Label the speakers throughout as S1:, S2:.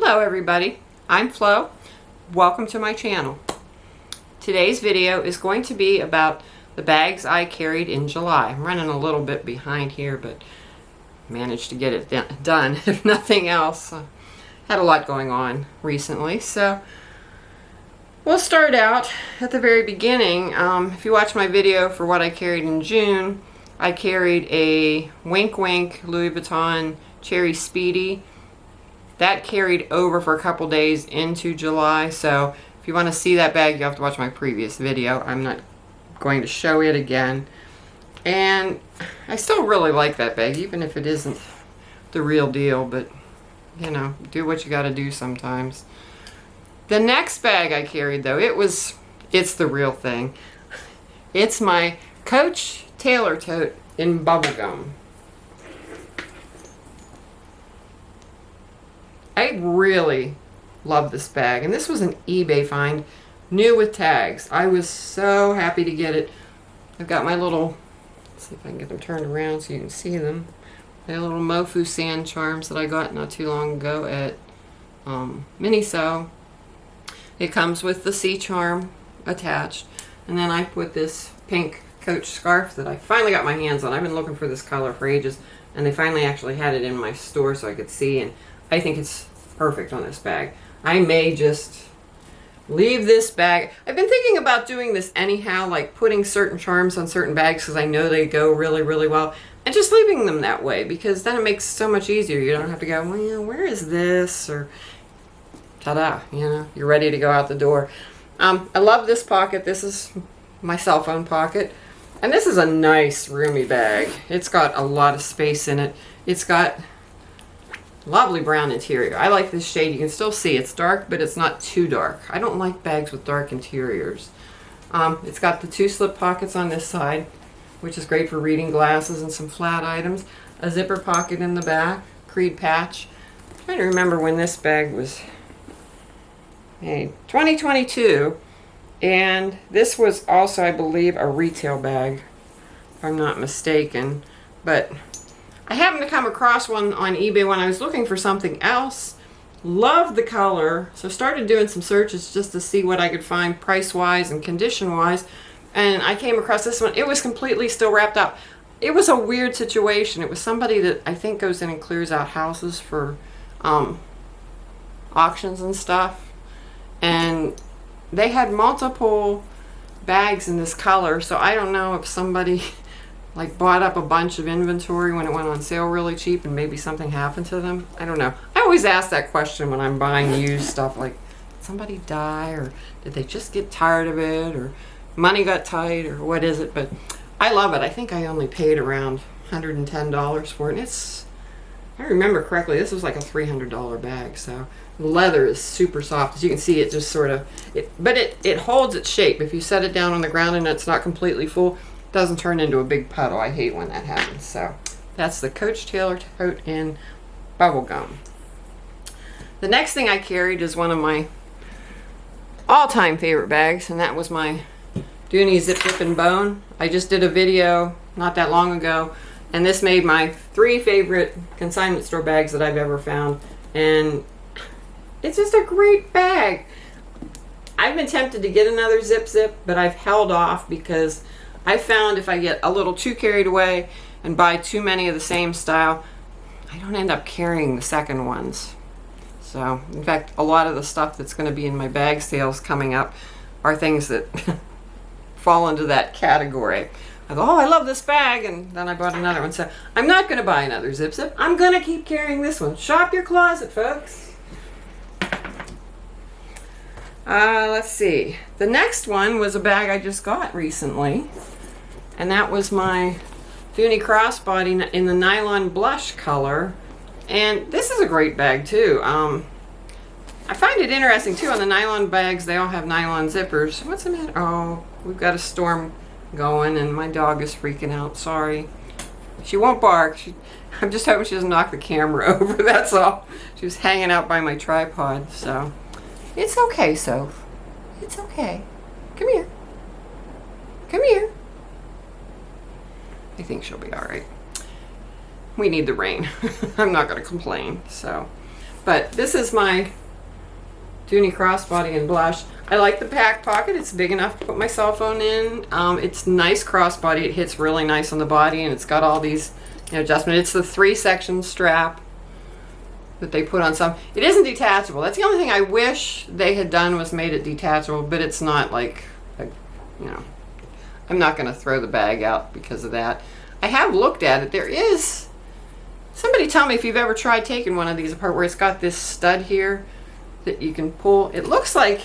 S1: Hello everybody, I'm Flo. Welcome to my channel. Today's video is going to be about the bags I carried in July. I'm running a little bit behind here, but managed to get it done if nothing else. Had a lot going on recently, so we'll start out at the very beginning. If you watch my video for what I carried in June, I carried a Wink Wink Louis Vuitton Cherry Speedy. That carried over for a couple days into July, so if you want to see that bag, you have to watch my previous video. I'm not going to show it again. And I still really like that bag, even if it isn't the real deal, but you know, do what you gotta do sometimes. The next bag I carried, though, it's the real thing. It's my Coach Taylor tote in bubblegum. I really love this bag, and this was an eBay find, new with tags. I was so happy to get it. I've got my little, let's see if I can get them turned around so you can see them. My little Mofu sand charms that I got not too long ago at Miniso. It comes with the C charm attached, and then I put this pink Coach scarf that I finally got my hands on. I've been looking for this color for ages, and they finally actually had it in my store so I could see, and I think it's perfect on this bag. I may just leave this bag. I've been thinking about doing this anyhow, like putting certain charms on certain bags because I know they go really, really well, and just leaving them that way because then it makes it so much easier. You don't have to go, well, where is this? Or ta-da, you know, you're ready to go out the door. I love this pocket. This is my cell phone pocket. And this is a nice roomy bag. It's got a lot of space in it. It's got lovely brown interior. I like this shade. You can still see it's dark, but it's not too dark. I don't like bags with dark interiors. It's got the two slip pockets on this side, which is great for reading glasses and some flat items. A zipper pocket in the back, Creed patch. I'm trying to remember when this bag was made. 2022. And this was also, I believe, a retail bag, if I'm not mistaken. But I happened to come across one on eBay when I was looking for something else. Loved the color, so started doing some searches just to see what I could find price-wise and condition-wise. And I came across this one. It was completely still wrapped up. It was a weird situation. It was somebody that I think goes in and clears out houses for auctions and stuff. And they had multiple bags in this color, so I don't know if somebody like bought up a bunch of inventory when it went on sale really cheap and maybe something happened to them. I don't know. I always ask that question when I'm buying used stuff, like, did somebody die, or did they just get tired of it, or money got tight, or what is it? But I love it. I think I only paid around $110 for it. And if I remember correctly, this was like a $300 bag, so the leather is super soft. As you can see, it just sort of, it holds its shape. If you set it down on the ground and it's not completely full, it doesn't turn into a big puddle. I hate when that happens. So that's the Coach Taylor tote in bubblegum. The next thing I carried is one of my all-time favorite bags, and that was my Dooney Zip Zip and Bone. I just did a video not that long ago, and this made my 3 favorite consignment store bags that I've ever found, and it's just a great bag. I've been tempted to get another Zip Zip, but I've held off because I found if I get a little too carried away and buy too many of the same style, I don't end up carrying the second ones. So, in fact, a lot of the stuff that's going to be in my bag sales coming up are things that fall into that category. I go, oh, I love this bag, and then I bought another one. So I'm not going to buy another Zip Zip. I'm going to keep carrying this one. Shop your closet, folks. Let's see. The next one was a bag I just got recently, and that was my Dooney Crossbody in the nylon blush color. And this is a great bag too. I find it interesting too, on the nylon bags, they all have nylon zippers. What's the matter? Oh, we've got a storm going and my dog is freaking out. Sorry. She won't bark. I'm just hoping she doesn't knock the camera over, that's all. She was hanging out by my tripod, so it's okay, Soph. It's okay. Come here. Come here. I think she'll be all right. We need the rain. I'm not going to complain. So, But this is my Dooney crossbody and blush. I like the back pocket. It's big enough to put my cell phone in. It's nice crossbody. It hits really nice on the body, and it's got all these, you know, adjustments. It's the 3-section strap that they put on some. It isn't detachable. That's the only thing I wish they had done, was made it detachable, but it's not like, you know, I'm not going to throw the bag out because of that. I have looked at it. There is, somebody tell me if you've ever tried taking one of these apart where it's got this stud here that you can pull. It looks like,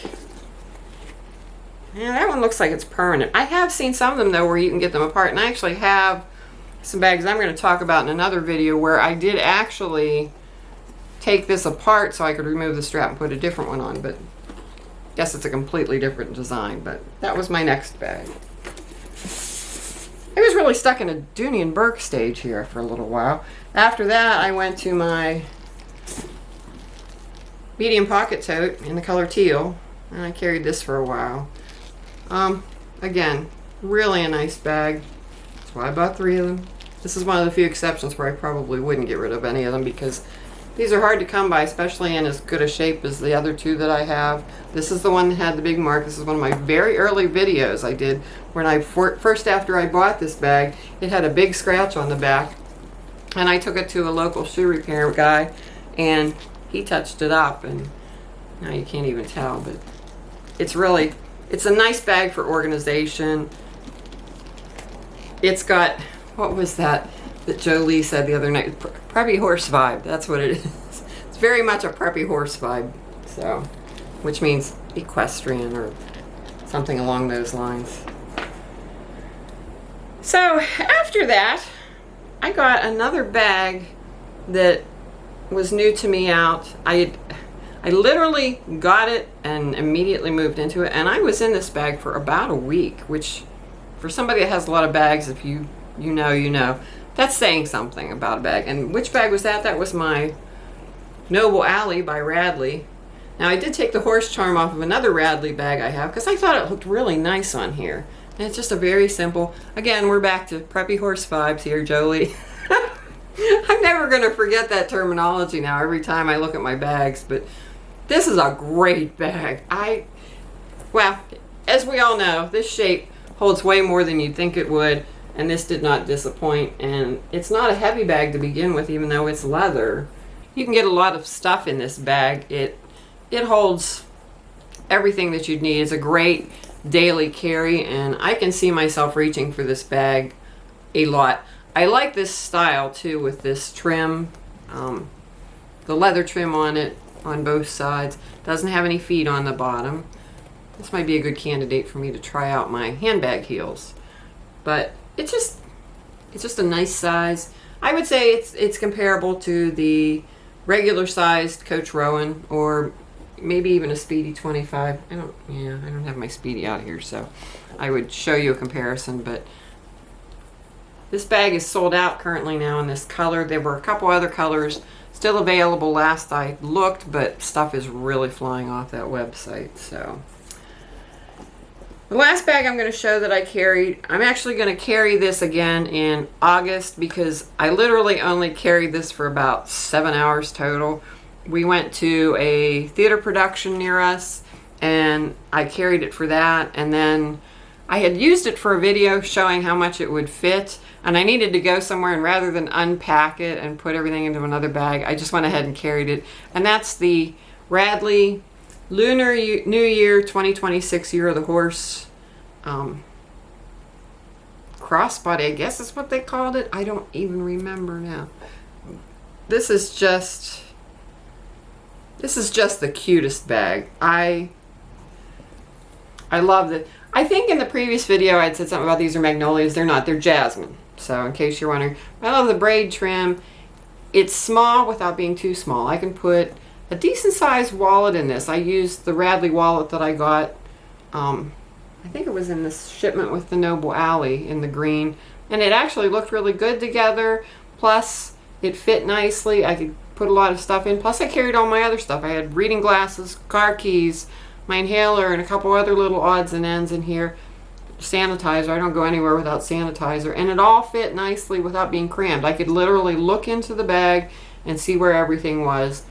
S1: yeah, that one looks like it's permanent. I have seen some of them though where you can get them apart, and I actually have some bags I'm going to talk about in another video where I did actually take this apart so I could remove the strap and put a different one on, but I guess it's a completely different design. But that was my next bag. I was really stuck in a Dooney and Burke stage here for a little while. After that, I went to my medium pocket tote in the color teal, and I carried this for a while. Again, really a nice bag. That's why I bought 3 of them. This is one of the few exceptions where I probably wouldn't get rid of any of them, because these are hard to come by, especially in as good a shape as the other 2 that I have. This is the one that had the big mark. This is one of my very early videos I did when I first, after I bought this bag, it had a big scratch on the back, and I took it to a local shoe repair guy, and he touched it up, and now you can't even tell, but it's really, it's a nice bag for organization. It's got, what was that Jolie said the other night? Preppy horse vibe. That's what it is. It's very much a preppy horse vibe. So, which means equestrian or something along those lines. So after that, I got another bag that was new to me out. I literally got it and immediately moved into it, and I was in this bag for about a week, which for somebody that has a lot of bags, if you know, that's saying something about a bag. And which bag was that? That was my Noble Alley by Radley. Now I did take the horse charm off of another Radley bag I have because I thought it looked really nice on here. And it's just a very simple, again, we're back to preppy horse vibes here, Jolie. I'm never going to forget that terminology now every time I look at my bags, but this is a great bag. Well, as we all know, this shape holds way more than you'd think it would. And this did not disappoint, and it's not a heavy bag to begin with, even though it's leather. You can get a lot of stuff in this bag. It holds everything that you'd need. It's a great daily carry, and I can see myself reaching for this bag a lot. I like this style too, with this trim, the leather trim on it on both sides. Doesn't have any feet on the bottom. This might be a good candidate for me to try out my handbag heels, but it's just a nice size. I would say it's comparable to the regular sized Coach Rowan, or maybe even a Speedy 25. I don't have my Speedy out here, so I would show you a comparison, but this bag is sold out currently now in this color. There were a couple other colors still available last I looked, but stuff is really flying off that website. So the last bag I'm going to show that I carried, I'm actually going to carry this again in August because I literally only carried this for about 7 hours total. We went to a theater production near us, and I carried it for that, and then I had used it for a video showing how much it would fit, and I needed to go somewhere, and rather than unpack it and put everything into another bag, I just went ahead and carried it. And that's the Radley Lunar New Year 2026 Year of the Horse crossbody, I guess is what they called it. I don't even remember now. This is just the cutest bag. I love it. I think in the previous video I had said something about these are magnolias. They're not. They're jasmine. So in case you're wondering, I love the braid trim. It's small without being too small. I can put a decent sized wallet in this. I used the Radley wallet that I got. I think it was in this shipment with the Noble Alley in the green, and it actually looked really good together. Plus it fit nicely. I could put a lot of stuff in. Plus I carried all my other stuff. I had reading glasses, car keys, my inhaler, and a couple other little odds and ends in here. Sanitizer. I don't go anywhere without sanitizer. And it all fit nicely without being crammed. I could literally look into the bag and see where everything was.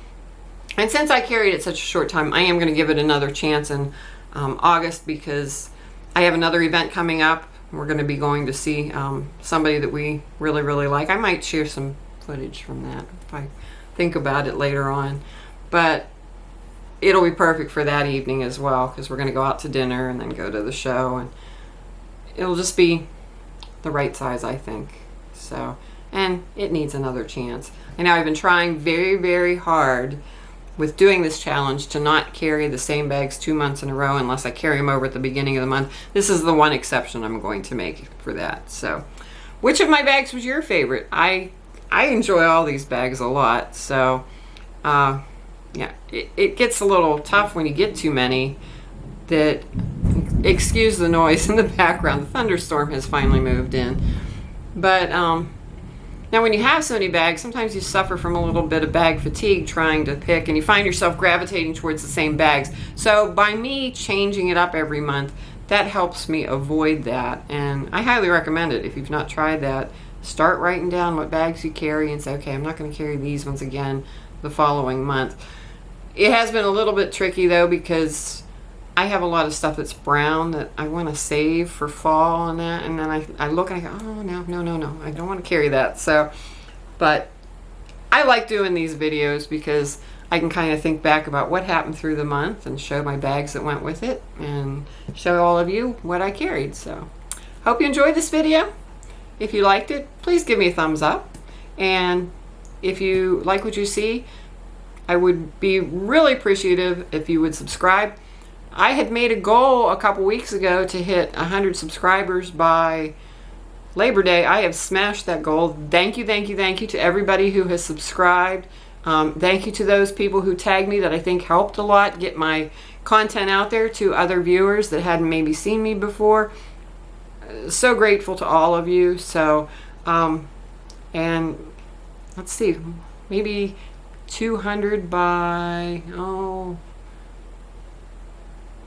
S1: And since I carried it such a short time, I am going to give it another chance in August, because I have another event coming up. We're going to be going to see somebody that we really, really like. I might share some footage from that if I think about it later on. But it'll be perfect for that evening as well, because we're going to go out to dinner and then go to the show. And it'll just be the right size, I think. So, and it needs another chance. I know I've been trying very, very hard with doing this challenge to not carry the same bags 2 months in a row unless I carry them over at the beginning of the month. This is the one exception I'm going to make for that. So, which of my bags was your favorite? I enjoy all these bags a lot. So, yeah, it gets a little tough when you get too many. That, excuse the noise in the background. The thunderstorm has finally moved in. But now when you have so many bags, sometimes you suffer from a little bit of bag fatigue trying to pick, and you find yourself gravitating towards the same bags. So by me changing it up every month, that helps me avoid that. And I highly recommend it. If you've not tried that, start writing down what bags you carry and say, okay, I'm not going to carry these ones again the following month. It has been a little bit tricky though, because I have a lot of stuff that's brown that I want to save for fall and that, and then I look and I go, oh no, I don't want to carry that. So, but I like doing these videos because I can kind of think back about what happened through the month and show my bags that went with it and show all of you what I carried. So, hope you enjoyed this video. If you liked it, please give me a thumbs up. And if you like what you see, I would be really appreciative if you would subscribe. I had made a goal a couple weeks ago to hit 100 subscribers by Labor Day. I have smashed that goal. Thank you to everybody who has subscribed. Thank you to those people who tagged me that I think helped a lot get my content out there to other viewers that hadn't maybe seen me before. So grateful to all of you. So, and let's see, maybe 200 by,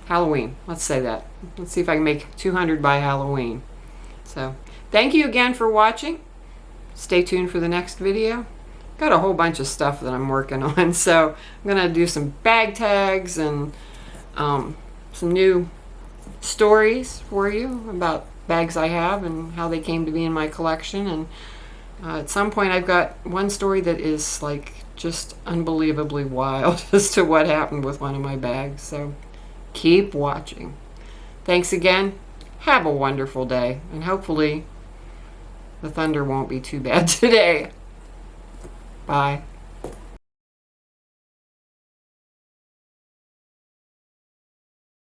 S1: Halloween. Let's say that. Let's see if I can make 200 by Halloween. So, thank you again for watching. Stay tuned for the next video. Got a whole bunch of stuff that I'm working on. So, I'm going to do some bag tags and some new stories for you about bags I have and how they came to be in my collection. And at some point, I've got one story that is like just unbelievably wild as to what happened with one of my bags. So, keep watching. Thanks again. Have a wonderful day. And hopefully the thunder won't be too bad today. Bye.